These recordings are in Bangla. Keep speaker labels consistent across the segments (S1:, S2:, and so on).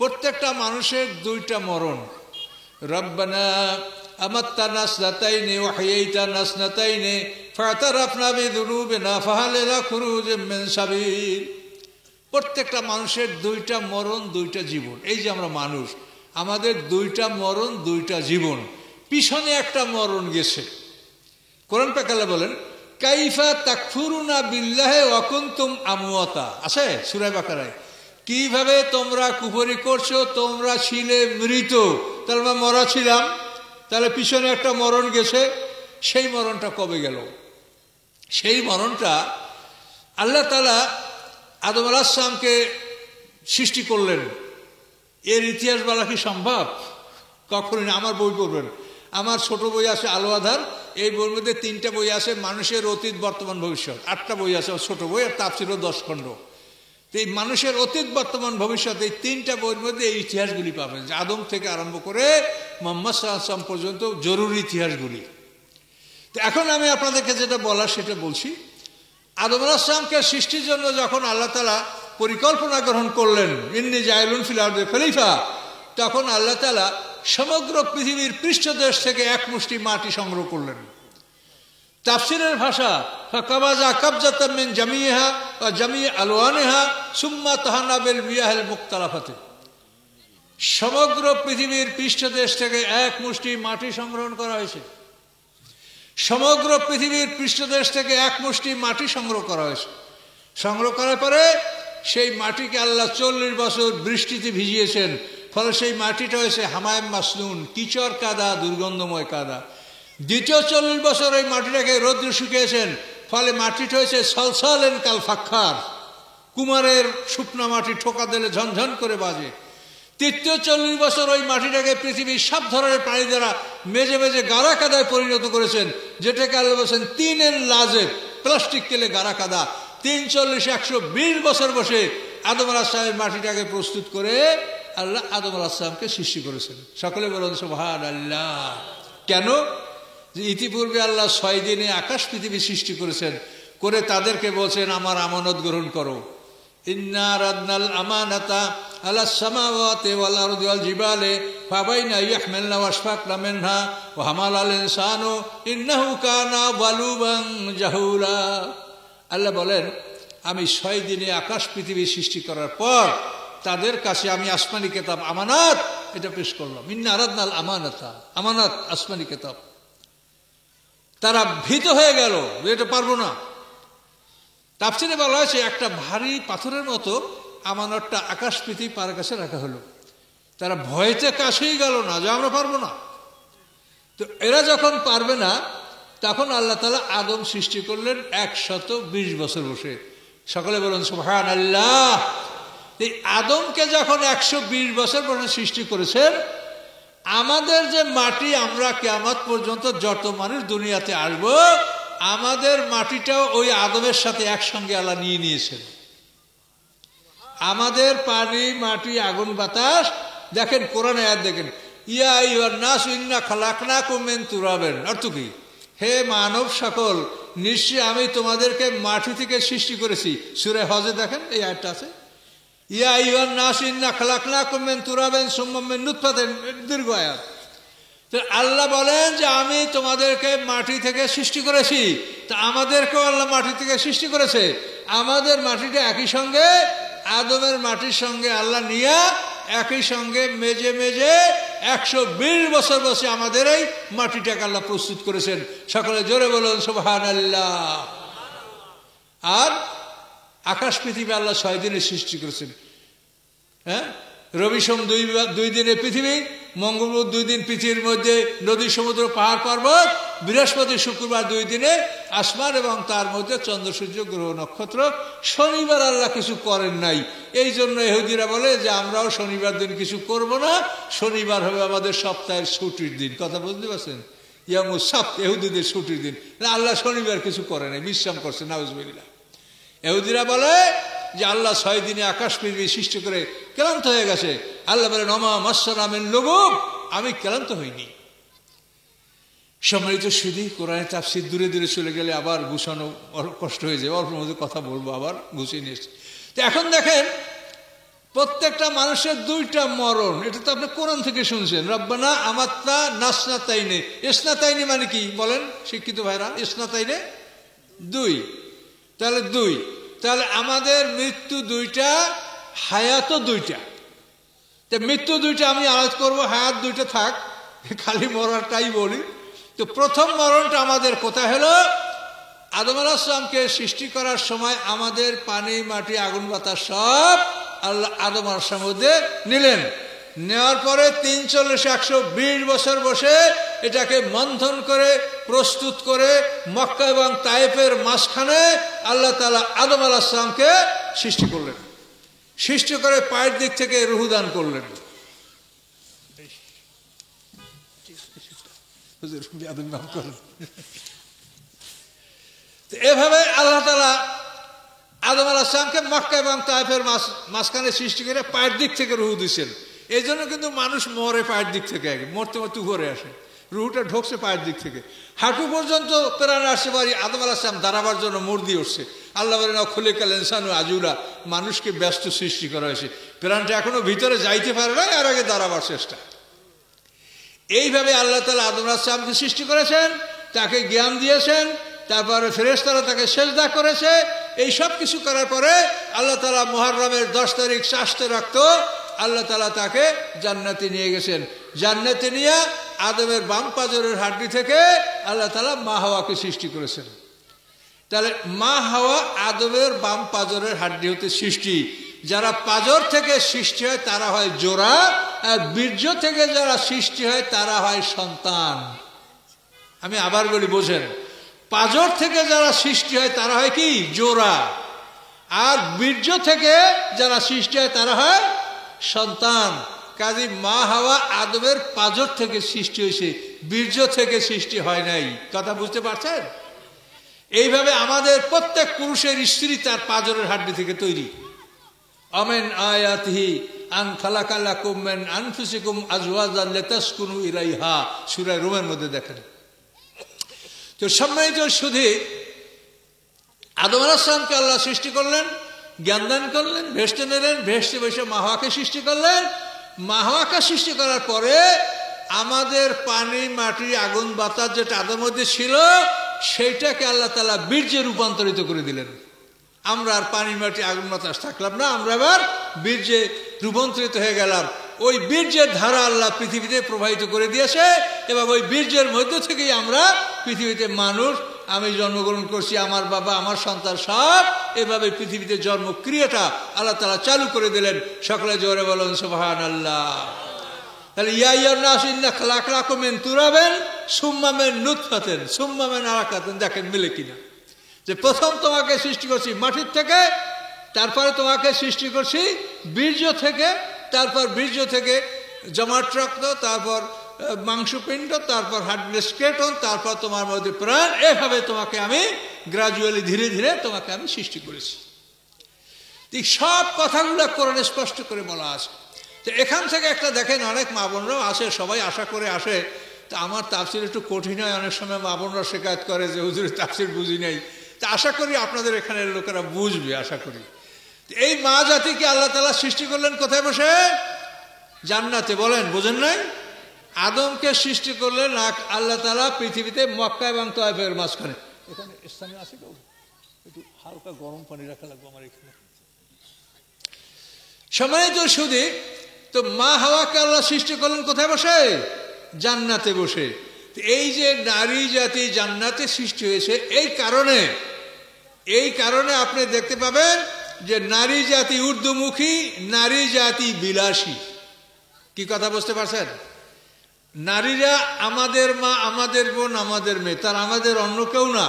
S1: প্রত্যেকটা মানুষের দুইটা মরণ। রব্বানা আমাত্তানা স্নাতাইনি ওয়া হাইয়াইতানা স্নাতাইনি ফাতারাফনা বিযুনুবিনা ফাহাল ইলা খুরুজিম মিন সাবিল। প্রত্যেকটা মানুষের দুইটা মরণ, দুইটা জীবন। এই যে আমরা মানুষ, আমাদের দুইটা মরণ, দুইটা জীবন। পিছনে একটা মরণ গেছে। কোরআন পাক আল্লাহ বলেন, কাইফা তাকফুরুনা বিল্লাহি ওয়া কুনতুম আমওয়াতা, আছে সূরা বাকারায়। কিভাবে তোমরা কুফরি করছো, তোমরা ছিলে মৃত। তাহলে আমরা মরা ছিলাম, তাহলে পিছনে একটা মরণ গেছে। সেই মরণটা কবে গেল? সেই মরণটা আল্লাহ তাআলা আদম আলাইহিস সালামকে সৃষ্টি করলেন। এর ইতিহাস বলা কি সম্ভব? কখনই না। আমার বই পড়বেন, আমার ছোট বই আছে আলো আধার। এই বইয়ের মধ্যে 3টা বই আছে, মানুষের অতীত, বর্তমান, ভবিষ্যৎ। 8টা বই আছে ছোট বই, আর তাফসীরও 10 খণ্ড। তো এই মানুষের অতীত, বর্তমান, ভবিষ্যৎ, এই 3টা বইয়ের মধ্যে এই ইতিহাসগুলি পাবেন, যে আদম থেকে আরম্ভ করে মুহাম্মদ সাল্লাল্লাহু আলাইহি ওয়াসাল্লাম পর্যন্ত জরুরি ইতিহাসগুলি। তো এখন আমি আপনাদেরকে যেটা বলার সেটা বলছি। আদম আলাইহিস সালামকে সৃষ্টির জন্য যখন আল্লাহ তাআলা পরিকল্পনা গ্রহণ করলেন, ইন্নী জাইলুন ফিল আরদি খলিফা, তখন আল্লাহ তাআলা সমগ্র পৃথিবীর পৃষ্ঠদেশ থেকে এক মুষ্টি মাটি সংগ্রহ করলেন। তাফসীরের ভাষা, ফাকাবাজা কাবজাতাম মিন জামিহা ওয়া জামি আলওয়ানিহা সুম্মা তাহানা বিল মিয়াহিল মুখতালাফাতি। সমগ্র পৃথিবীর পৃষ্ঠদেশ থেকে এক মুষ্টি মাটি সংগ্রহণ করা হয়েছে। সমগ্র পৃথিবীর পৃষ্ঠদেশ থেকে এক মুষ্টি মাটি সংগ্রহ করা হয়েছে। সংগ্রহ করার পরে সেই মাটিকে আল্লাহ 40 বছর বৃষ্টিতে ভিজিয়েছেন। ফলে সেই মাটিটা হয়েছে হামায়ম মাসনুন, কিচর কাদা, দুর্গন্ধময় কাদা। দ্বিতীয় 40 বছর ওই মাটিটাকে রৌদ্রে শুকিয়েছেন। ফলে মাটিটা হয়েছে সলসলেন কাল ফাক্খার, কুমারের শুকনা মাটি ঠোকা দিলে ঝনঝন করে বাজে। তৃতীয় 40 বছর ওই মাটিটাকে পৃথিবীর সব ধরনের প্রাণী দ্বারা মেজে মেজে গাড়া কাদায় পরিণত করেছেন, যেটাকে আল্লাহ বলছেন 3 লাজেব, প্লাস্টিক তেলে গাড়া কাদা। 3 40 120 বছর বসে আদম আলাইহিস সালামের মাটিটাকে প্রস্তুত করে আল্লাহ আদম আলাইহিস সালামকে সৃষ্টি করেছেন। সকলে বলুন সুবহানাল্লাহ। কেন? যে ইতিপূর্বে আল্লাহ 6 দিনে আকাশ পৃথিবী সৃষ্টি করেছেন, করে তাদেরকে বলছেন আমার আমানত গ্রহণ করো। ইন্না রাদনাল আমানাতা আলাস সামাওয়াতি ওয়াল আরদি ওয়াল জিবালি ফাবাইনা ইয়াহমিলনা ওয়াশফাকনা মিনহা ওয়া হামালাল ইনসানু ইন্নাহু কানা যালুমান জাহুলা। আল্লাহ বলেন, আমি 6 দিনে আকাশ পৃথিবী সৃষ্টি করার পর তাদের কাছে আমি আসমানি কিতাব আমানত এটা পেশ করলাম। ইন্না রাদনাল আমানাতা, আমানত আসমানি কিতাব। তারা ভীত হয়ে গেল, এটা পারবো না। তাফসীরে বলা হয়েছে একটা ভারী পাথরের মতো আমানতটা আকাশ পৃথিবী পার কাছে রাখা হলো। তারা ভয়েতে কাছেই গেল না, যে আমরা পারবো না। তো এরা যখন পারবে না, তখন আল্লাহ তাআলা আদম সৃষ্টি করলেন 120 বছর বসে। সকলে বলুন সুবহানাল্লাহ। এই আদমকে যখন 120 বছর বসে সৃষ্টি করেছেন, আমাদের যে মাটি, আমরা কিয়ামত পর্যন্ত যত মানুষ দুনিয়াতে আসব, আমাদের মাটিটাও ওই আদমের সাথে একসঙ্গে আল্লাহ নিয়ে নিয়েছেন। আমাদের পানি, মাটি, আগুন, বাতাস। দেখেন কোরআনে আয়াত দেখেন, ইয়া আইয়ুহান নাস ইন্না খালাকনাকুম মিন তুরাবিন। অর্থ কি? হে মানব সকল, নিশ্চয়ই আমি তোমাদেরকে মাটি থেকে সৃষ্টি করেছি। সূরা হজে দেখেন এই আয়াতটা আছে, ইয়া আইয়ুহান নাস ইন্না খালাকনাকুম মিন তুরাবিন সুম্মা মিন নুতফাতিন। দীর্ঘ আয়াত। তো আল্লাহ বলেন যে আমি তোমাদেরকে মাটি থেকে সৃষ্টি করেছি, তা আমাদেরকেও আল্লাহ মাটি থেকে সৃষ্টি করেছে। আমাদের মাটিটা একই সঙ্গে আদমের মাটির সঙ্গে আল্লাহ নিয়ে একই সঙ্গে মেজে মেজে 120 বছর বসে আমাদের এই মাটিটাকে আল্লাহ প্রস্তুত করেছেন। সকলে জোরে বলুন সুবহানাল্লাহ। আর আকাশ পৃথিবী আল্লাহ 6 দিনে সৃষ্টি করেছেন। হ্যাঁ, রবি সোম 2 দিনে পৃথিবী, মঙ্গলবার 2 দিন পৃথিবীর মধ্যে নদী, সমুদ্র, পাহাড়, পর্বত, বৃহস্পতি, শুক্রবার 2 দিনে আসমান, এবং তার মধ্যে চন্দ্র, সূর্য, গ্রহ, নক্ষত্র। শনিবার আল্লাহ কিছু করেন নাই। এই জন্য ইহুদিরা বলে যে আমরাও শনিবার দিন কিছু করব না, শনিবার হবে আমাদের সপ্তাহের ছুটির দিন। কথা বুঝতে পারছেন? ইয়ামুস সাbt, ইহুদিদের ছুটির দিন। আল্লাহ শনিবার কিছু করে নাই, বিশ্রাম করছে। নাউজুবিল্লাহ। ইহুদিরা বলে যে আল্লাহ 6 দিনে আকাশ পৃথিবী সৃষ্টি করে ক্লান্ত হয়ে গেছে। আল্লাহ বলেন, ওমা মাসসানা মিন লুগুব, আমি ক্লান্ত হইনি। সম্মানিত সুধী, কোরআনের তাফসীর দূরে দূরে চলে গেলে আবার গুছানো কষ্ট হয়ে যায়। অল্প মধ্যে কথা বলবো, আবার গুছিয়ে নিয়ে এসছি। তো এখন দেখেন, প্রত্যেকটা মানুষের দুইটা মরণ, এটা তো আপনি কোরআন থেকে শুনছেন। রব্বানা আমাত্তা নাসনাতাইনে, ইসনাতাইনে মানে কি বলেন শিক্ষিত ভাইরা? ইসনাতাইনে দুই, তাহলে দুই, তাহলে আমাদের মৃত্যু দুইটা, হায়াতও দুইটা। তো মৃত্যু দুইটা আমি আলোচ করবো, হায়াত দুইটা থাক, খালি মরাটাই বলি। তো প্রথম মরণটা আমাদের কোথায় হলো? আদম আলাইহিস সালামকে সৃষ্টি করার সময় আমাদের পানি, মাটি, আগুন, বাতাস সব আল্লাহ আদম আলাইহিস সালামের মধ্যে নিলেন। নেওয়ার পরে 340-120 বছর বসে এটাকে মন্থন করে প্রস্তুত করে মক্কা এবং তায়েফের মাঝখানে আল্লাহ তাআলা আদম আলাইহিস সালামকে সৃষ্টি করলেন। সৃষ্টি করে পায়ের দিক থেকে রূহ দান করলেন। এভাবে আল্লাহ তাআলা আদম আলাইহিস সালামকে মক্কা এবং তায়েফের মাঝখানে সৃষ্টি করে পায়ের দিক থেকে রূহ দিয়েছেন। এই জন্য কিন্তু মানুষ মরে পায়ের দিক থেকে, আগে মরতে মরতে উপরে আসে, রূহটা ঢুকছে পায়ের দিক থেকে। হাঁটু পর্যন্ত প্রাণ আসতে পারি আদম আলাইহিস সালাম দাঁড়াবার জন্য মোড় দিয়ে উঠছে। আল্লাহ বলেন খুলিকাল ইনসানু আজুলা, মানুষকে ব্যস্ত সৃষ্টি করা হয়েছে, প্রাণটা এখনো ভিতরে যাইতে পারে না, এর আগে দাঁড়াবার চেষ্টা। এইভাবে আল্লাহ তাআলা আদম আলাইহিস সালামকে সৃষ্টি করেছেন, তাকে জ্ঞান দিয়েছেন, তারপরে ফেরেশতারা তাকে সেজদা করেছে। এই সব কিছু করার পরে আল্লাহ তাআলা মুহররমের 10 তারিখ শাস্তে রাখত, আল্লাহ তাআলা তাকে জান্নাতে নিয়ে গেছেন। জান্নাতে নিয়ে আদমের বাম পাজরের হাড্ডি থেকে আল্লাহ তাআলা মা হাওয়াকে সৃষ্টি করেছেন। তাহলে মা হাওয়া আদমের বাম পাজরের হাড্ডি হতে সৃষ্টি। যারা পাজর থেকে সৃষ্টি হয় তারা হয় জোড়া, আর বীর্য থেকে যারা সৃষ্টি হয় তারা হয় সন্তান। আমি আবার বলি, বোঝেন, পাজর থেকে যারা সৃষ্টি হয় তারা হয় কি? জোড়া। আর বীর্য থেকে যারা সৃষ্টি হয় তারা হয় সন্তান। কাজী মা হাওয়া আদমের পাজর থেকে সৃষ্টি হয়েছে, বীর্য থেকে সৃষ্টি হয় নাই। কথা বুঝতে পারছেন? এইভাবে আমাদের প্রত্যেক পুরুষের স্ত্রী তার পাজরের হাড্ডি থেকে তৈরি। আমিন আয়াতিহি আন খালাকা লাকুম মিন আনফুসিকুম আজওয়াজান লিতাসকুনু ইলাইহা, সূরা রুমের মধ্যে দেখেন। তো সম্মানিত শুধু আদম আলাইহিস সালামকে আল্লাহ সৃষ্টি করলেন, জ্ঞান দান করলেন, ভেস্টে নিলেন, ভেস্টে বসে মা হাওয়াকে সৃষ্টি করলেন। মা হাওয়াকে সৃষ্টি করার পরে আমাদের পানি, মাটি, আগুন, বাতাস যেটা আদমের মধ্যে ছিল সেইটাকে আল্লাহ তাআলা বীর্যে রূপান্তরিত করে দিলেন। আমরা আর পানি, মাটি, আগুন, বাতাস থাকলাম না, আমরা এবার বীর্যে রূপান্তরিত হয়ে গেলাম। ওই বীর্যের ধারা আল্লাহ পৃথিবীতে প্রবাহিত করে দিয়েছে এবং ওই বীর্যের মধ্য থেকেই আমরা পৃথিবীতে মানুষ, আমি জন্মগ্রহণ করছি, আমার বাবা, আমার সন্তান, সব এভাবে পৃথিবীতে জন্মক্রিয়াটা আল্লাহ তাআলা চালু করে দিলেন। সকলে জোরে বলুন সুবহানাল্লাহ। তাহলে ইয়া আইয়ুহান নাস ইন্না খালাকনাকুম মিন তুরাবিন সুম্মা মিন নুতফাতিন সুম্মা মিন আলাকাতিন। দেখেন মিলে কিনা, যে প্রথম তোমাকে সৃষ্টি করছি মাটির থেকে, তারপরে তোমাকে সৃষ্টি করছি বীর্য থেকে, তারপর বীর্য থেকে জমাট রক্ত, তারপর মাংসপিণ্ড, তারপর হার্টলেস স্কেলটন, তারপর তোমার মধ্যে প্রাণ। এভাবে তোমাকে আমি গ্রাজুয়ালি ধীরে ধীরে তোমাকে আমি সৃষ্টি করেছি। ঠিক সব কথাগুলো কোরআনে স্পষ্ট করে বলা আছে। তো এখান থেকে একটা দেখেন, অনেক মা বোনরাও আসে, সবাই আশা করে আসে। তো আমার তাফসির একটু কঠিন হয়, অনেক সময় মা বোনরা শিকায়ত করে যে হুজুরের তাফসির বুঝি নাই। তা আশা করি আপনাদের এখানের লোকেরা বুঝবে, আশা করি। এই মা জাতিকে আল্লাহ তাআলা সৃষ্টি করলেন কোথায় বসে? জান্নাতে। বলেন, বোঝেন নাই? আদমকে সৃষ্টি করলেন আল্লাহ তাআলা পৃথিবীতে মক্কা এবং তায়েফের মাঝখানে। এখানে স্থানে আছে কেউ? একটু হালকা গরম পানি রাখা লাগবে আমার এখানে। সম্মানিত শুধু, তো মা হাওয়াকে আল্লাহ সৃষ্টি করলেন কোথায় বসে? জান্নাতে বসে। এই যে নারী জাতি জান্নাতে সৃষ্টি হয়েছে, এই কারণে আপনি দেখতে পাবেন যে নারী জাতি ঊর্ধ্বমুখী, নারী জাতি বিলাসী। কি কথা বুঝতে পারছেন? নারীরা আমাদের মা, আমাদের বোন, আমাদের মেয়ে, তার আমাদের অন্য কেউ না।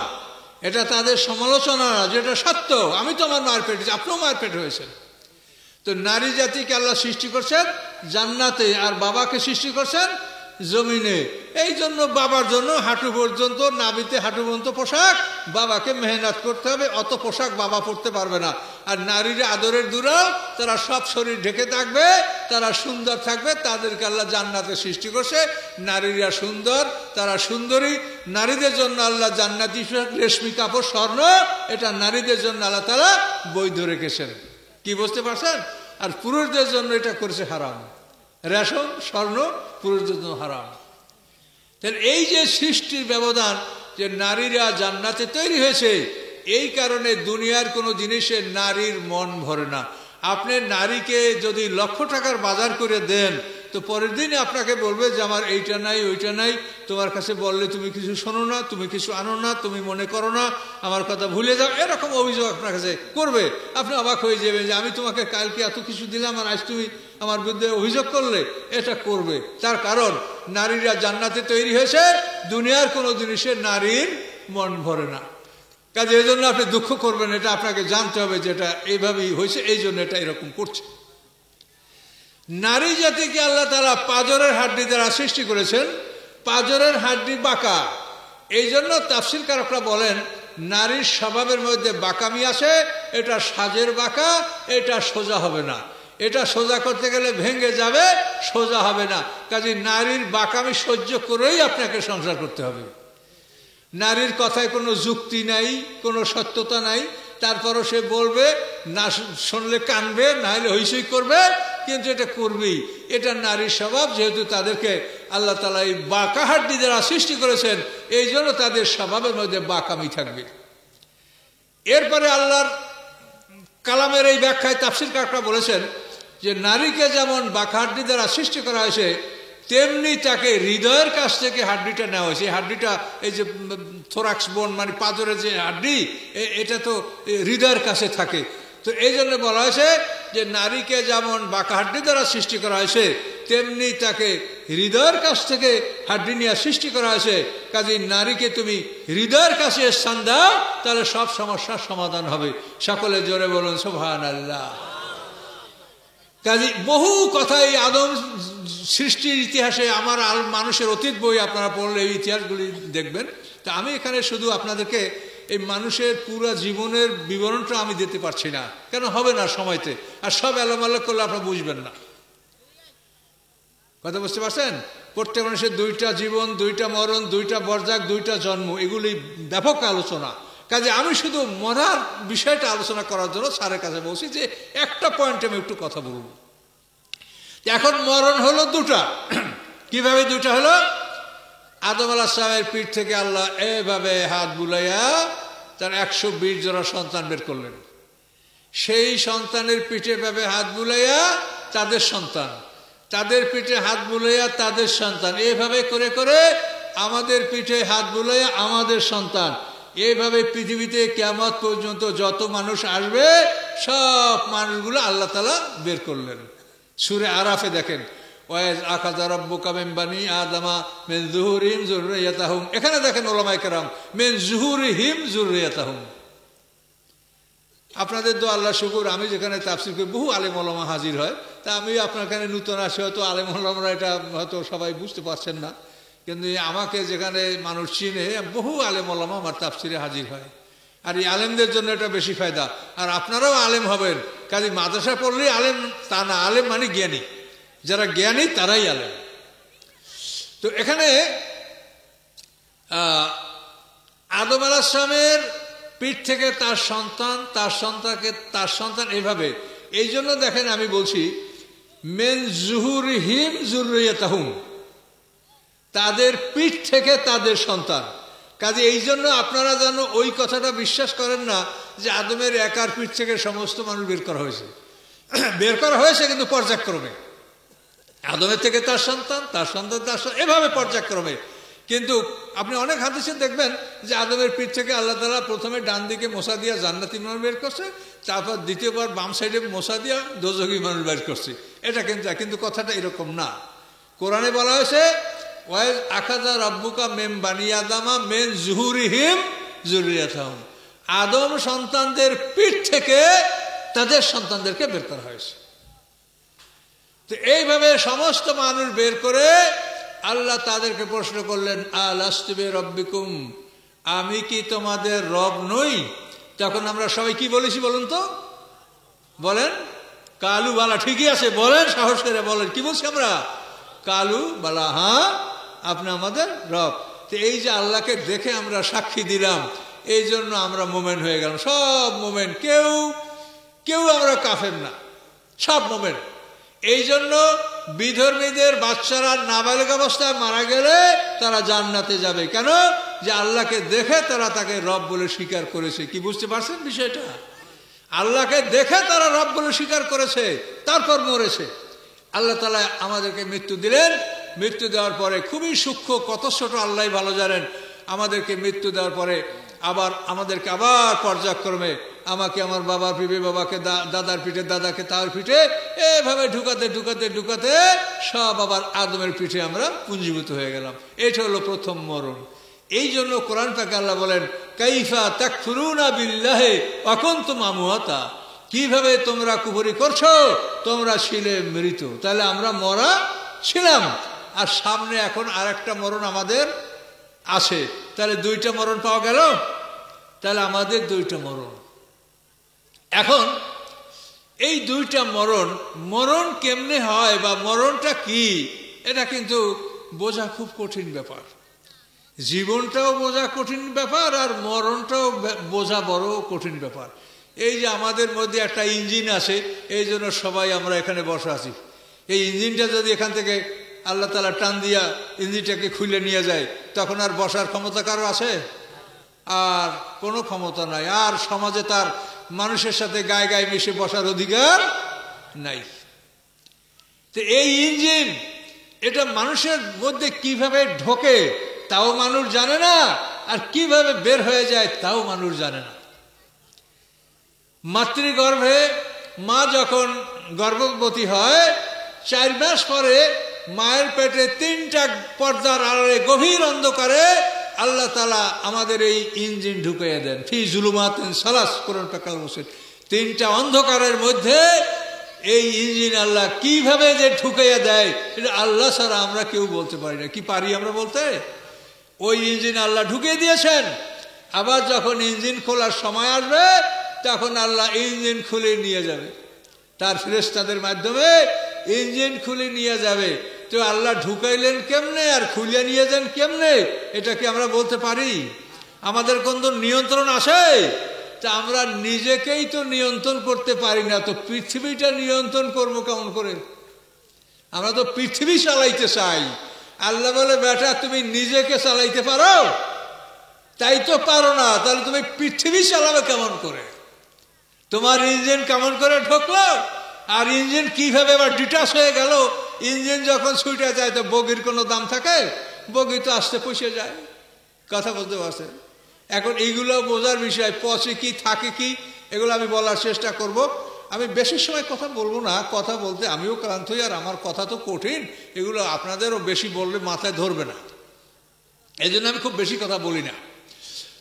S1: এটা তাদের সমালোচনা না, যেটা সত্য। আমি তো আমার মায়ের পেটে, আপনিও মায়ের পেটে হয়েছেন। তো নারী জাতিকে আল্লাহ সৃষ্টি করছেন জান্নাতে, আর বাবাকে সৃষ্টি করছেন জমিনে। এই জন্য বাবার জন্য হাঁটু পর্যন্ত, নাভিতে হাঁটু পর্যন্ত পোশাক, বাবাকে মেহনত করতে হবে, অত পোশাক বাবা পরতে পারবে না। আর নারীরা আদরের দুলাল, তারা সব শরীর ঢেকে থাকবে, তারা সুন্দর থাকবে, তাদেরকে আল্লাহ জান্নাতে সৃষ্টি করছে। নারীরা সুন্দর, তারা সুন্দরী। নারীদের জন্য আল্লাহ জান্নাতি রেশমি কাপড়, স্বর্ণ, এটা নারীদের জন্য আল্লাহ তাআলা বৈধ রেখেছেন। কি বুঝতে পারছেন? আর পুরুষদের জন্য এটা করেছে হারাম। রেশম স্বর্ণ পুরুষদের জন্য হারাম। তাহলে এই যে সৃষ্টির ব্যবধান, যে নারীরা জান্নাতে তৈরি হয়েছে, এই কারণে দুনিয়ার কোনো জিনিসে নারীর মন ভরে না। আপনি নারীকে যদি লক্ষ টাকার বাজার করে দেন, তো পরের দিন আপনাকে বলবে যে আমার এইটা নাই ওইটা নাই, তোমার কাছে বললে তুমি কিছু শোনো না, তুমি কিছু আনো না, তুমি মনে করো না, আমার কথা ভুলে যাও, এরকম অভিযোগ আপনার কাছে করবে। আপনি অবাক হয়ে যাবেন যে আমি তোমাকে কালকে এত কিছু দিলাম আর আজ তুমি আমার বিরুদ্ধে অভিযোগ করলে। এটা করবে, তার কারণ নারীরা জান্নাতে তৈরি হয়েছে, দুনিয়ার কোনো জিনিসে নারীর মন ভরে না। কাজে এই জন্য আপনি দুঃখ করবেন, এটা আপনাকে জানতে হবে যে এটা এইভাবেই হয়েছে, এই জন্য এটা এরকম করছে। নারী জাতিকে আল্লাহ তাআলা পাঁজরের হাড্ডি দ্বারা সৃষ্টি করেছেন। পাঁজরের হাড্ডি বাঁকা, এই জন্য তাফসীরকারকরা বলেন নারীর স্বভাবের মধ্যে বাঁকামি আছে, এটা সাজের বাঁকা, এটা সোজা হবে না। এটা সোজা করতে গেলে ভেঙে যাবে, সোজা হবে না। কাজে নারীর বাঁকামি সহ্য করেই আপনাকে সংসার করতে হবে। নারীর কথায় কোনো যুক্তি নাই, কোনো সত্যতা নাই, তারপরও সে বলবে, না শুনলে কানবে, না হলে হইচই করবে, কিন্তু এটা করবেই। এটা নারীর স্বভাব। যেহেতু তাদেরকে আল্লাহ তাআলা এই বাঁকা হাড্ডি দ্বারা সৃষ্টি করেছেন, এই জন্য তাদের স্বভাবের মধ্যে বাঁকামি থাকবে। এরপরে আল্লাহর কালামের এই ব্যাখ্যায় তাফসীরকাররা বলেছেন যে নারীকে যেমন বাঁকা হাড্ডি দ্বারা সৃষ্টি করা হয়েছে, তেমনি তাকে হৃদয়ের কাছ থেকে হাড্ডিটা নেওয়া হয়েছে। হাড্ডিটা এই যে থোরাক্স বোন, মানে পাঁজরের যে হাড্ডি, এটা তো হৃদয়ের কাছে থাকে। তো এই জন্য বলা হয়েছে যে নারীকে যেমন বাঁকা হাড্ডি দ্বারা সৃষ্টি করা হয়েছে, তেমনি তাকে হৃদয়ের কাছ থেকে হাড্ডি নিয়ে সৃষ্টি করা হয়েছে। কাজে নারীকে তুমি হৃদয়ের কাছে স্থান দাও, তাহলে সব সমস্যার সমাধান হবে। সকলে জোরে বলুন সুবহানাল্লাহ। কাজে বহু কথা এই আদম সৃষ্টির ইতিহাসে, আমার মানুষের অতীত বই আপনারা পড়লে এই ইতিহাসগুলি দেখবেন। তা আমি এখানে শুধু আপনাদেরকে এই মানুষের পুরো জীবনের বিবরণটা আমি দিতে পারছি না, কেন হবে না সময়তে, আর সব এলোমেলো করলে আপনারা বুঝবেন না। কথা বুঝতে পারছেন? প্রত্যেক মানুষের দুইটা জীবন, দুইটা মরণ, দুইটা বরযাক, দুইটা জন্ম, এগুলি ব্যাপক আলোচনা। কাজে আমি শুধু মরার বিষয়টা আলোচনা করার জন্য স্যারের কাছে বলছি যে একটা পয়েন্টে আমি একটু কথা বলব। এখন মরণ হলো দুটা। কিভাবে দুটা হলো? আদম আলাইহিস সালামের পিঠ থেকে আল্লাহ এভাবে হাত বুলাইয়া তার 120 জোড়া সন্তান বের করলেন। সেই সন্তানের পিঠে ভাবে হাত বুলাইয়া তাদের সন্তান, তাদের পিঠে হাত বুলাইয়া তাদের সন্তান, এইভাবে করে করে আমাদের পিঠে হাত বুলাইয়া আমাদের সন্তান। এইভাবে পৃথিবীতে কিয়ামত পর্যন্ত যত মানুষ আসবে, সব মানুষগুলো আল্লাহ তাআলা বের করলেন। সূরা আরাফে দেখেন, ওয়াইজ আখাযা রাব্বুকা মিন বানি আদামা মিন যুহুরিহিম যুররিয়াতাহুম। এখানে দেখেন ওলামায়ে কেরাম মিন যুহুরিহিম যুররিয়াতাহুম। আপনাদের তো আল্লাহ শুকুর, আমি যেখানে তাফসীর করি বহু আলেম ওলামা হাজির হয়। তা আমি আপনার এখানে নতুন আসি, হয়তো আলেম ওলামারা এটা হয়তো সবাই বুঝতে পারছেন না, কিন্তু আমাকে যেখানে মানুষ চিনে, বহু আলেম ওলামা আমার তাফসীরে হাজির হয়। আর এই আলেমদের জন্য এটা বেশি ফায়দা। আর আপনারাও আলেম হবেন। কাজে মাদ্রাসা পড়লেই আলেম তা না, আলেম মানে জ্ঞানী। যারা জ্ঞানী তারাই আলেম। তো এখানে আদম আলাইহিস সালামের পিঠ থেকে তার সন্তান, তার সন্তানকে তার সন্তান, এইভাবে। এই জন্য দেখেন আমি বলছি মিন যুহুরিহিম যুররিয়াতাহুম, তাদের পিঠ থেকে তাদের সন্তান। কাজে এই জন্য আপনারা যেন ওই কথাটা বিশ্বাস করেন না যে আদমের একার পিঠ থেকে সমস্ত মানুষ বের করা হয়েছে। বের করা হয়েছে কিন্তু পর্যায়ক্রমে, আদমের থেকে তার সন্তান, তার সন্তান, তার সন্তান, এভাবে পর্যায়ক্রমে। কিন্তু আপনি অনেক হাদিসে দেখবেন যে আদমের পিঠ থেকে আল্লাহ তাআলা প্রথমে ডান দিকে মোসা দিয়া জান্নাতি মানুষ বের করছে, তারপর দ্বিতীয়বার বাম সাইডে মোসা দিয়া দোজখী মানুষ বের করছে। এটা কিন্তু কথাটা এরকম না। কোরআনে বলা হয়েছে ওয়াইজ আখাযা রাব্বুকা মিন বানি আদামা মিন যুহুরিহিম যুররিয়াতাহুম, আদম সন্তানদের পিঠ থেকে তাদের সন্তানদেরকে বের করা হয়েছে। তো এইভাবে সমস্ত মানুষ বের করে আল্লাহ তাদেরকে প্রশ্ন করলেন, আলাস্তু বিরাব্বিকুম, আমি কি তোমাদের রব নই? তখন আমরা সবাই কি বলেছি বলুন তো? বলেন। কালু বালা, ঠিকই আছে, বলেন, সাহস করে বলেন। কি বলছি আমরা? কালু বালা, হ্যাঁ আপনি আমাদের রব। তো এই যে আল্লাহকে দেখে আমরা সাক্ষী দিলাম, এই জন্য আমরা মোমেন হয়ে গেলাম। সব মোমেন, কেউ আমরা কাফের না, সব মোমেন। এই জন্য বিধর্মীদের বাচ্চারা নাবালিগ অবস্থায় মারা গেলে তারা জান্নাতে যাবে। কেন? যে আল্লাহকে দেখে তারা তাকে রব বলে স্বীকার করেছে। কি বুঝতে পারছেন বিষয়টা? আল্লাহকে দেখে তারা রব বলে স্বীকার করেছে, তারপর মরেছে। আল্লাহ তাআলা আমাদেরকে মৃত্যু দিলেন। মৃত্যু দেওয়ার পরে খুবই সূক্ষ্ম, কত ছোট আল্লাহ ভালো জানেন। আমাদেরকে মৃত্যু দেওয়ার পরে আমাদেরকে আবার পর্যায়ক্রমে আমাকে আমার বাবার পিঠে, বাবাকে দাদার পিঠে, দাদাকে তার পিঠে, এভাবে ঢুকাতে ঢুকাতে ঢুকাতে সব আবার আদমের পিঠে আমরা পুঞ্জীভূত হয়ে গেলাম। এটা হলো প্রথম মরণ। এই জন্য কোরআন পাকে আল্লাহ বলেন, কাইফা তাকফুরুনা বিল্লাহি ওয়া কুনতুম আমওয়াতা, কিভাবে তোমরা কুফরি করছো, তোমরা ছিলে মৃত। তাহলে আমরা মরা ছিলাম, আর সামনে এখন আরেকটা মরণ আমাদের আছে। তাহলে দুইটা মরণ পাওয়া গেল। তাহলে আমাদের দুইটা মরণ। এখন এই দুইটা মরণ কেমনে হয় বা মরণটা কি, এটা কিন্তু বোঝা খুব কঠিন ব্যাপার। জীবনটাও বোঝা কঠিন ব্যাপার, আর মরণটাও বোঝা বড় কঠিন ব্যাপার। এই যে আমাদের মধ্যে একটা ইঞ্জিন আছে, এই জন্য সবাই আমরা এখানে বসে আছি। এই ইঞ্জিনটা যদি এখান থেকে আল্লাহ তাআলা টান দিয়া ইঞ্জিনটাকে খুলে নিয়ে যায়, তখন আর বসার ক্ষমতা কারো আছে? আর কোনো ক্ষমতা নাই। আর সমাজে তার মানুষের সাথে গায়ে গায়ে মিশে বসার অধিকার নাই। তো এই ইঞ্জিন, এটা মানুষের মধ্যে কিভাবে ঢোকে তাও মানুষ জানে না, আর কিভাবে বের হয়ে যায় তাও মানুষ জানে না। মাতৃগর্ভে মা যখন গর্ভবতী হয়, 4 মাস পরে মায়ের পেটে 3টা পর্দার আড়ালে গভীর অন্ধকারে আল্লাহ তাআলা আমাদের এই ইঞ্জিন ঢুকিয়ে দেন। ফি জুলুমাতিন সালাস, কোরআন পাকে বলেছেন 3টা অন্ধকারের মধ্যে এই ইঞ্জিন আল্লাহ কিভাবে যে ঢুকিয়ে দেয়, এটা আল্লাহ ছাড়া আমরা কেউ বলতে পারি না। কি পারি আমরা বলতে? ওই ইঞ্জিন আল্লাহ ঢুকিয়ে দিয়েছেন। আবার যখন ইঞ্জিন খোলার সময় আসবে, তখন আল্লাহ ইঞ্জিন খুলে নিয়ে যাবে, তার ফেরেশতাদের মাধ্যমে ইঞ্জিন খুলে নিয়ে যাবে। তো আল্লাহ ঢুকাইলেন কেমনে আর খুলে নিয়ে যান কেমনে, এটা কি আমরা বলতে পারি? আমাদের কোন নিয়ন্ত্রণ আছে? তা আমরা নিজেকেই তো নিয়ন্ত্রণ করতে পারি না, তো পৃথিবীটা নিয়ন্ত্রণ করবো কেমন করে? আমরা তো পৃথিবী চালাইতে চাই। আল্লাহ বলে, বেটা তুমি নিজেকে চালাইতে পারো? তাই তো পারো না, তাহলে তুমি পৃথিবী চালাবে কেমন করে? তোমার ইঞ্জিন কেমন করে ঢুকলো, আর ইঞ্জিন কিভাবে আবার ডিটাচ হয়ে গেল? ইঞ্জিন যখন ছুটে যায় তো বগির কোনো দাম থাকে? বগি তো আসতে পয়সা যায়। কথা বলতে পারছে? এখন এইগুলো বোঝার বিষয়, পচে কি থাকে কি, এগুলো আমি বলার চেষ্টা করব। আমি বেশি সময় কথা বলবো না, কথা বলতে আমিও ক্লান্ত হই, আর আমার কথা তো কঠিন, এগুলো আপনাদেরও বেশি বললে মাথায় ধরবে না, এই জন্য আমি খুব বেশি কথা বলি না।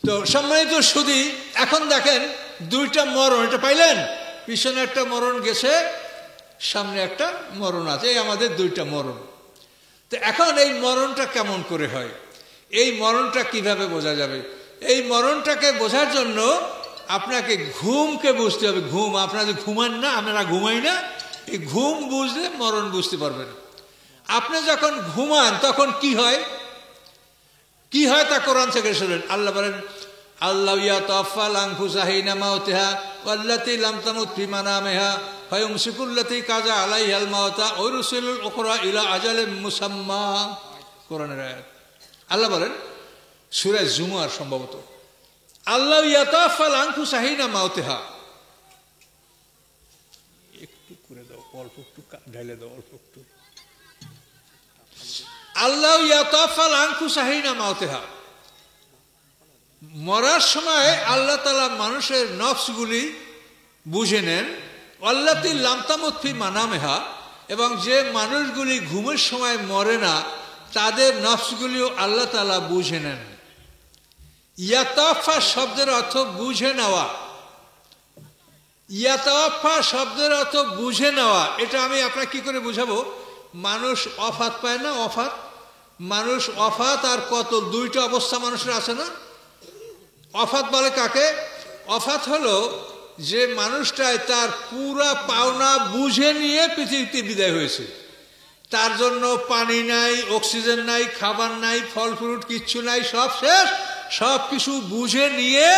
S1: তো সম্মানিত সুধী, এখন দেখেন 2টা মরণ, এটা পাইলেন? পিছনে একটা মরণ গেছে, সামনে একটা মরণ আছে, এই আমাদের 2টা মরণ। তো এখন এই মরণটা কেমন করে হয়, এই মরণটা কিভাবে বোঝা যাবে? এই মরণটাকে বোঝার জন্য আপনাকে ঘুমকে বুঝতে হবে। ঘুম, আপনারা যে ঘুমান না, আমরা ঘুমাই না, এই ঘুম বুঝলে মরণ বুঝতে পারবেন। আপনি যখন ঘুমান তখন কি হয়, কি হয় তা কোরআন থেকে শুনেন। আল্লাহ বলেন, আল্লাহু ইয়াতাওয়াফাল আনফুসা হিনা মাউতিহা ওয়াল্লাতী লাম তামুত ফি মানামিহা ফায়ুমসিকুল্লাতী কাযা আলাইহাল মাউতা ওয়া ইউরসিলুল উখরা ইলা আজালিম মুসাম্মা। কোরআনের আয়াত। আল্লাহ বলেন সূরা জুমার সম্ভবত, আল্লাহু ইয়াতাওয়াফাল আনফুসা হিনা মাউতিহা, একটু করে দাও, অল্প একটু ঢাইলে দাও, অল্প একটু। আল্লাহু ইয়াতাওয়াফাল আনফুসা হিনা মাউতিহা, মরার সময় আল্লাহ তাআলা মানুষের নফসগুলি বুঝে নেন। আল্লাতী লাম তামুত ফি মানামিহা, এবং যে মানুষগুলি ঘুমের সময় মরে না, তাদের নফসগুলিও আল্লাহ তাআলা বুঝে নেন। ইয়াতাওয়াফা শব্দের অর্থ বুঝে নেওয়া। ইয়াতাওয়াফা শব্দের অর্থ বুঝে নেওয়া। এটা আমি আপনাকে কি করে বুঝাবো? মানুষ অফাত পায় না, অফাত, মানুষ অফাত আর কত 2টা অবস্থা মানুষের আছে না? অফাত বলে কাকে? অফাত হলো যে মানুষটাই তার পুরা পাওনা বুঝে নিয়ে পৃথিবীতে বিদায় হয়েছে, তার জন্য পানি নাই, অক্সিজেন নাই, খাবার নাই, ফল ফ্রুট কিচ্ছু নাই, সব শেষ, সব কিছু বুঝে নিয়ে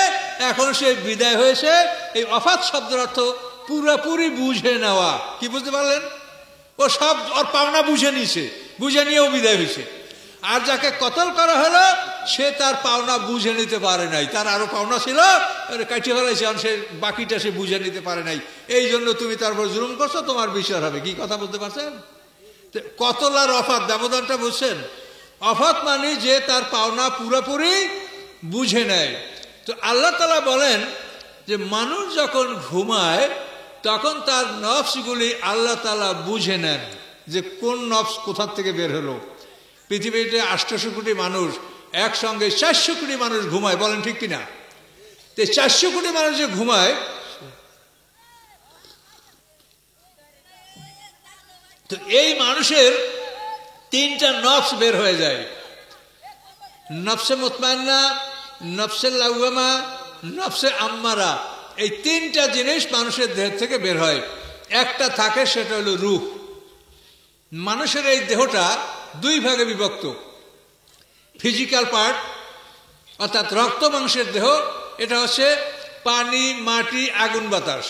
S1: এখন সে বিদায় হয়েছে। এই অফাত শব্দের অর্থ পুরাপুরি বুঝে নেওয়া। কি বুঝতে পারলেন? ও সব ওর পাওনা বুঝে নিছে, বুঝে নিয়েও বিদায় হয়েছে। আর যাকে কতল করা হলো সে তার পাওনা বুঝে নিতে পারে নাই, তার আরো পাওনা ছিল, কাটিয়ে ফেলাইছে, সে বাকিটা সে বুঝে নিতে পারে নাই। এই জন্য তুমি তারপর জুলুম করছো, তোমার বিচার হবে। কি কথা বলতে পারছেন? কতল আর অফাত ব্যবধানটা বুঝছেন? অফাত মানে যে তার পাওনা পুরোপুরি বুঝে নেয়। তো আল্লাহ তাআলা বলেন যে মানুষ যখন ঘুমায় তখন তার নফসগুলি আল্লাহ তাআলা বুঝে নেন যে কোন নফস কোথার থেকে বের হলো। পৃথিবীতে 800 কোটি মানুষ, একসঙ্গে 400 কোটি মানুষ ঘুমায়, বলেন ঠিক কিনা? তো 400 কোটি মানুষ যে ঘুমায়, তো এই মানুষের 3টা নফস বের হয়ে যায়, নফসে মুতমাইন্না, নফসে লাওয়ামা, নফসে আম্মারা। এই 3টা জিনিস মানুষের দেহ থেকে বের হয়। একটা থাকে, সেটা হলো রূহ। মানুষের এই দেহটা 2 ভাগে বিভক্ত। ফিজিক্যাল পার্ট অর্থাৎ রক্ত মাংসের দেহ, এটা হচ্ছে পানি, মাটি, আগুন, বাতাস।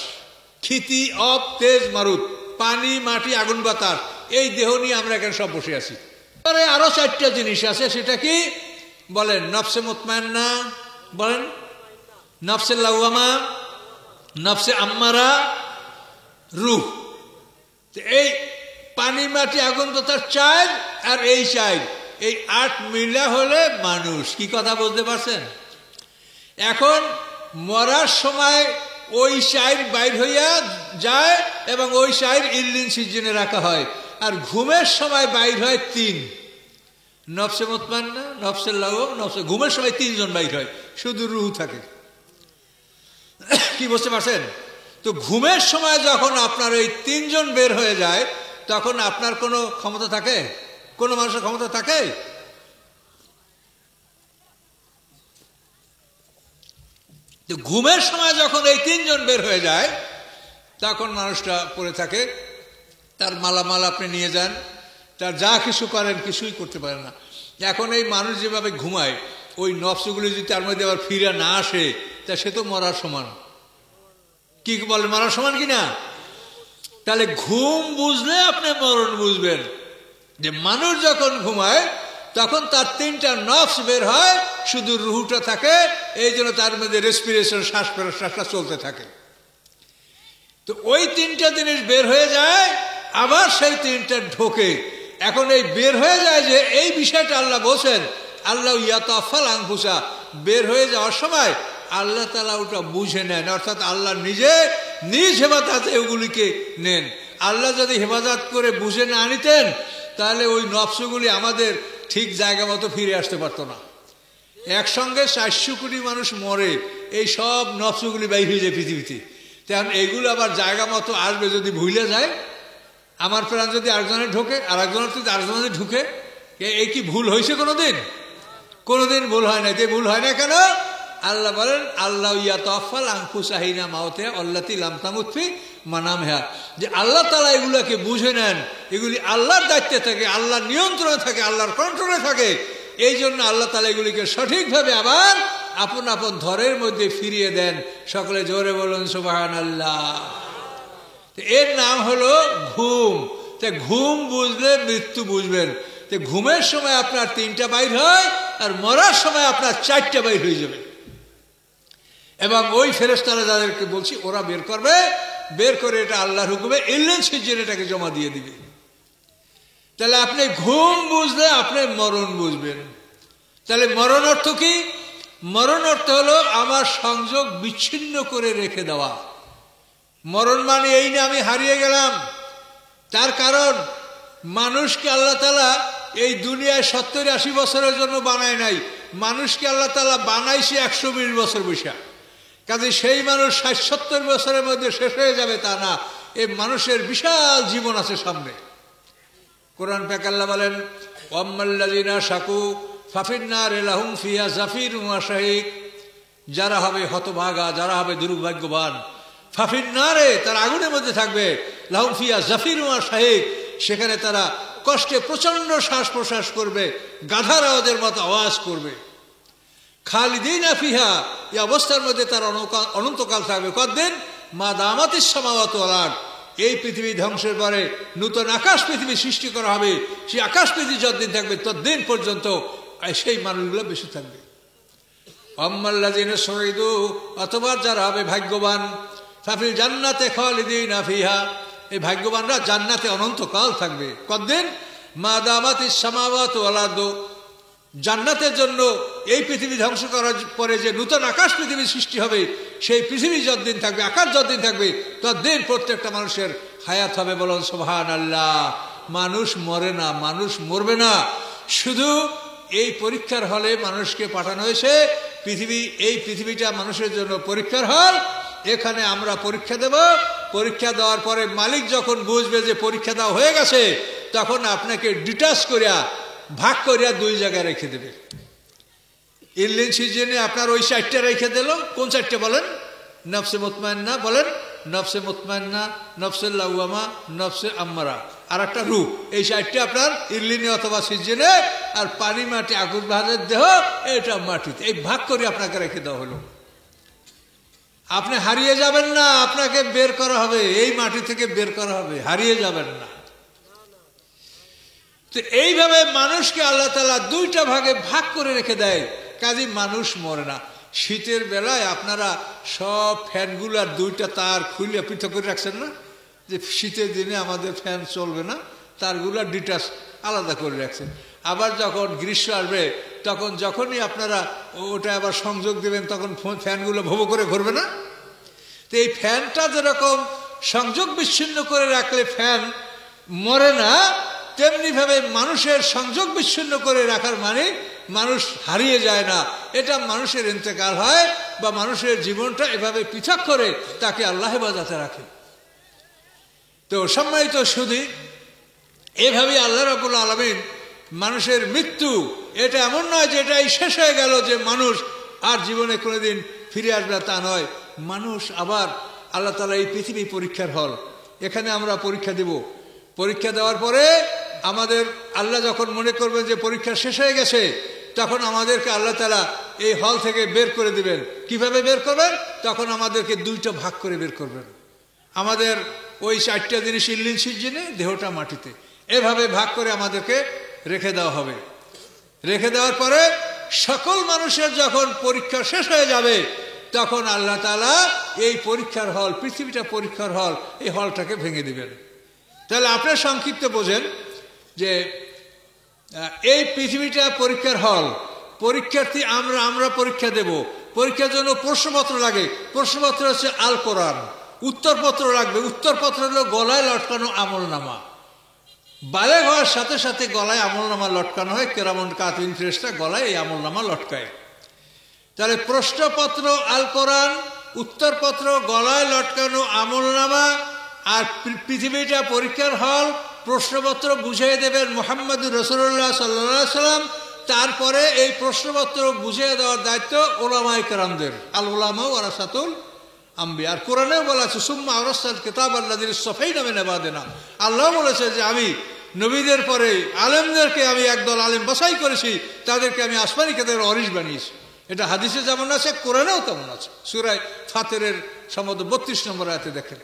S1: ক্ষিতি, অপ, তেজ, মারুত। পানি, মাটি, আগুন, বাতাস, এই দেহ নিয়ে আমরা এখানে সব বসে আছি। আরো 4টা জিনিস আছে, সেটা কি বলেন? নফসে মুতমাইন্না, বলেন নফসে লাওয়ামা, নফসে আম্মারা, রূহ। এই পানি, মাটি, আগুন, বাতাস 4, আর এই 4, এই 8 মিলা হলে মানুষ। কি কথা বলতে পারছেন? এখন মরার সময় ওই 4 বাইর হইয়া যায় এবং ওই 4 ইল্লিন সিজনে রাখা হয়। আর ঘুমের সময় বাইর হয় 3, নফসে মুতমাইন্না, নফসে লাওয়াম, নফসে। ঘুমের সময় 3 জন বাইর হয়, শুধু রূহ থাকে। কি বুঝতে পারছেন? তো ঘুমের সময় যখন আপনার এই 3 জন বের হয়ে যায়, তখন আপনার কোনো ক্ষমতা থাকে? কোনো মানুষের ক্ষমতা থাকে? তো ঘুমের সময় যখন এই 3 জন বের হয়ে যায়, তখন মানুষটা পড়ে থাকে। তার মালামাল আপনি নিয়ে যান, তার যা কিছু করেন, কিছুই করতে পারে না। এখন এই মানুষ যেভাবে ঘুমায়, ওই নফসগুলি যদি তার মধ্যে আবার ফিরে না আসে, তা সে তো মরার সমান। কি বলে, মরার সমান কিনা? তাহলে ঘুম বুঝলে আপনি মরণ বুঝবেন। যে মানুষ যখন ঘুমায় তখন তার 3টা নফস বের হয়, শুধু রুহটা থাকে। এই জন্য তার মধ্যে রেসপিরেশন, শ্বাস প্রশ্বাসটা চলতে থাকে। তো ওই 3টা জিনিস বের হয়ে যায়, আবার সেই 3টা ঢোকে। এখন এই বের হয়ে যায় যে এই বিষয়টা আল্লাহ বলছেন, আল্লাহ ইয়াতাফাল আনফুসা, বের হয়ে যাওয়ার সময় আল্লাহ তাআলা ওটা বুঝে নেন। অর্থাৎ আল্লাহ নিজে নিজ হেফাজতে ওগুলিকে নেন। আল্লাহ যদি হেফাজত করে বুঝে না নিতেন, তাহলে ওই নফসগুলি আমাদের ঠিক জায়গা মতো ফিরে আসতে পারতো না। একসঙ্গে 400 কোটি মানুষ মরে, এই সব নফসগুলি বাইর হয়ে যায় পৃথিবীতে। তেমন এইগুলো আবার জায়গা মতো আসবে যদি ভুলে যায়। আমার প্রাণ যদি আরেকজনে ঢোকে, আর একজনের যদি আরেকজনে ঢুকে, এই কি ভুল হয়েছে কোনোদিন? কোনোদিন ভুল হয় না। যে ভুল হয় না কেন? আল্লাহ বলেন, আল্লাহ ইয়াতাফাল আনফুসা হিনা মাউতিহা আল্লাতী লাম তামুত ফি মানামিহা, যে আল্লাহ তাআলা এগুলোকে বুঝে নেন। এগুলি আল্লাহর দায়িত্বে থাকে, আল্লাহর নিয়ন্ত্রণে থাকে, আল্লাহর কন্ট্রোলে থাকে। এই জন্য আল্লাহ তাআলা এগুলিকে সঠিকভাবে আবার আপন আপন ধরের মধ্যে ফিরিয়ে দেন। সকলে জোরে বলুন সুবহানাল্লাহ। এর নাম হলো ঘুম। ঘুম বুঝলে মৃত্যু বুঝবেন। ঘুমের সময় আপনার 3টা বাইর হয়, আর মরার সময় আপনার 4টা বাইর হয়ে যাবে। এবং ওই ফেরেশতারা যাদেরকে বলছি, ওরা বের করবে, বের করে এটা আল্লাহর হুকুমে ইল্লিন সিজনে এটাকে জমা দিয়ে দিবে। তাহলে আপনি ঘুম বুঝলে আপনি মরণ বুঝবেন। তাহলে মরণ অর্থ কি? মরণ অর্থ হলো আমার সংযোগ বিচ্ছিন্ন করে রেখে দেওয়া। মরণ মানে এই না আমি হারিয়ে গেলাম। তার কারণ মানুষকে আল্লাহ তাআলা এই দুনিয়ায় 70-80 বছরের জন্য বানায় নাই। মানুষকে আল্লাহ তাআলা বানাইছে 120 বছর বৈশা। কাজে সেই মানুষ 60-70 বছরের মধ্যে শেষ হয়ে যাবে তা না। এই মানুষের বিশাল জীবন আছে সামনে। কোরআন পাক আল্লাহ বলেন, ওয়াম্মাল্লাযিনা শাকু ফাফিন্নার লাহুম ফিহা জাফিরুন ওয়া শাহিক, যারা হবে হতভাগা, যারা হবে দুর্ভাগ্যবান, ফাফিন্নারে, তারা আগুনের মধ্যে থাকবে, লাহুম ফিহা জাফিরুন ওয়া শাহিক, সেখানে তারা কষ্টে প্রচন্ড শ্বাস প্রশ্বাস করবে, গাধার আওয়াজের মতো আওয়াজ করবে। খালিদিনা ফিহা, এই অবস্থার মধ্যে তারা অনন্তকাল থাকবে। কতদিন? মা দামাতিস সামাওয়াতু ওয়াল আরদ, এই পৃথিবী ধ্বংসের পরে নূতন আকাশ পৃথিবী সৃষ্টি করা হবে। সেই আকাশ পৃথিবী যতদিন থাকবে ততদিন পর্যন্ত সেই মানুষগুলো বেঁচে থাকবে। আম্মাল্লাযিনা সুঈদু, অথবা যারা হবে ভাগ্যবান, ফাফিল জান্নাতে খালিদিনা ফিহা, এই ভাগ্যবানরা জান্নাতে অনন্তকাল থাকবে। কতদিন? মা দামাতিস সামাওয়াতু ওয়াল আরদ, জান্নাতের জন্য এই পৃথিবী ধ্বংস করার পরে যে নূতন আকাশ পৃথিবী সৃষ্টি হবে, সেই পৃথিবী যতদিন থাকবে, আকাশ যতদিন থাকবে ততদিন প্রত্যেকটা মানুষের হায়াত হবে। বলুন সুবহানাল্লাহ। মানুষ মরে না, মানুষ মরবে না। শুধু এই পরীক্ষার হলে মানুষকে পাঠানো হয়েছে। এই পৃথিবীটা মানুষের জন্য পরীক্ষার হল। এখানে আমরা পরীক্ষা দেব। পরীক্ষা দেওয়ার পরে মালিক যখন বুঝবে যে পরীক্ষা দেওয়া হয়ে গেছে, তখন আপনাকে ডিটাচ করিয়া, ভাগ করিয়া দুই জায়গায় রেখে দেবে। ইল্লিন সিজনে আপনার ওই 4টা রেখে দিল। কোন 4টে বলেন? নফসে মুতমাইন্না, বলেন নফসে মুতমাইন্না, নফসে লাওয়ামা, নফসে আম্মারা, আর একটা রূহ। এই 4টে আপনার ইল্লিনে অথবা সিজনে। আর পানি, মাটি, আগুন, বাহারের দেহ, এটা মাটিতে। এই ভাগ করে আপনাকে রেখে দেওয়া হলো। আপনি হারিয়ে যাবেন না, আপনাকে বের করা হবে, এই মাটি থেকে বের করা হবে, হারিয়ে যাবেন না। তো এইভাবে মানুষকে আল্লাহ তাআলা 2টা ভাগে ভাগ করে রেখে দেয়, কাজে মানুষ মরে না। শীতের বেলায় আপনারা সব ফ্যানগুলার 2টা তার খুলে পৃথক করে রাখছেন না, যে শীতের দিনে আমাদের ফ্যান চলবে না, তারগুলা ডিটাচ আলাদা করে রাখছেন। আবার যখন গ্রীষ্ম আসবে, তখন যখনই আপনারা ওটা আবার সংযোগ দেবেন, তখন ফ্যানগুলো ভোবো করে ঘুরবে না। তো এই ফ্যানটা যেরকম সংযোগ বিচ্ছিন্ন করে রাখলে ফ্যান মরে না, তেমনিভাবে মানুষের সংযোগ বিচ্ছিন্ন করে রাখার মানে মানুষ হারিয়ে যায় না। এটা মানুষের ইন্তেকাল হয়, বা মানুষের জীবনটা এভাবে পৃথক করে তাকে আল্লাহ হেফাজতে রাখে। তো সম্মানিত সুধী, এভাবে আল্লাহ রাব্বুল আলামিন মানুষের মৃত্যু, এটা এমন নয় যে এটাই শেষ হয়ে গেল, যে মানুষ আর জীবনে কোনোদিন ফিরে আসবে, তা নয়। মানুষ আবার, আল্লাহ তাআলা এই পৃথিবী পরীক্ষার হল, এখানে আমরা পরীক্ষা দেব। পরীক্ষা দেওয়ার পরে আমাদের আল্লাহ যখন মনে করবেন যে পরীক্ষা শেষ হয়ে গেছে, তখন আমাদেরকে আল্লাহ তাআলা এই হল থেকে বের করে দিবেন। কিভাবে বের করবেন? তখন আমাদেরকে 2টা ভাগ করে বের করবেন। আমাদের ওই 4টা জিনিস ইল্লিন সিজনে, দেহটা মাটিতে, এভাবে ভাগ করে আমাদেরকে রেখে দেওয়া হবে। রেখে দেওয়ার পরে সকল মানুষের যখন পরীক্ষা শেষ হয়ে যাবে, তখন আল্লাহ তাআলা এই পরীক্ষার হল, পৃথিবীটা পরীক্ষার হল, এই হলটাকে ভেঙে দিবেন। তাহলে আপনার সংক্ষিপ্ত বোঝেন যে এই পৃথিবীটা পরীক্ষার হল। পরীক্ষার্থী আমরা পরীক্ষা দেব। পরীক্ষার জন্য প্রশ্নপত্র লাগে। প্রশ্নপত্র হচ্ছে আল কোরআন। উত্তরপত্র লাগবে। উত্তরপত্র হলো গলায় লটকানো আমলনামা। বালেগ হওয়ার সাথে সাথে গলায় আমলনামা লটকানো হয়। কেরামন কাতিবিন ফেরেশতা গলায় এই আমলনামা লটকায়। তাহলে প্রশ্নপত্র আল কোরআন, উত্তরপত্র গলায় লটকানো আমলনামা, আর পৃথিবীটা পরীক্ষার হল। প্রশ্নপত্র বুঝিয়ে দেবেন মুহাম্মদুর রাসূলুল্লাহ সাল্লাল্লাহু আলাইহি ওয়াসাল্লাম। তারপরে এই প্রশ্নপত্র বুঝিয়ে দেওয়ার দায়িত্ব উলামায়ে কেরামদের। আল উলামা ওয়ারাসাতুল আম্বিয়া। আর কোরআনেও বলা আছে, সুম্মা আওরাসনাল কিতাবা আল্লাযিনা ইসতাফাইনা মিন ইবাদিনা। আল্লাহ বলেছে যে আমি নবীদের পরে আলেমদেরকে আমি একদল আলেম বাছাই করেছি, তাদেরকে আমি আসমানি কিতাবের ওয়ারিস বানিয়েছি। এটা হাদিসে যেমন আছে, কোরআনেও তেমন আছে। সূরা ফাতিরের সম্ভবত 32 নম্বর আয়াতে দেখেন।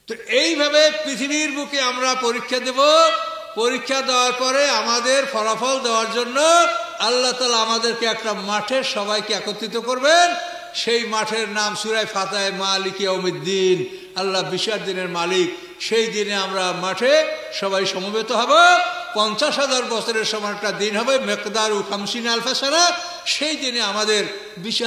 S1: তো এইভাবে পৃথিবীর বুকে আমরা পরীক্ষা দেব। পরীক্ষা দেওয়ার পরে আমাদের ফলাফল দেওয়ার জন্য আল্লাহ তাআলা আমাদেরকে একটা মাঠে সবাইকে একত্রিত করবেন। সেই মাঠের নাম সূরা ফাতিহা, মালিক ইয়াউমিদ্দিন, আল্লাহ বিচার দিনের মালিক। সেই দিনে আমরা মাঠে সবাই সমবেত হব। 50,000 বছরের সমান একটা দিন হবে, মিকদারু 50,000 সানা। সেই দিনে আমাদের বিচার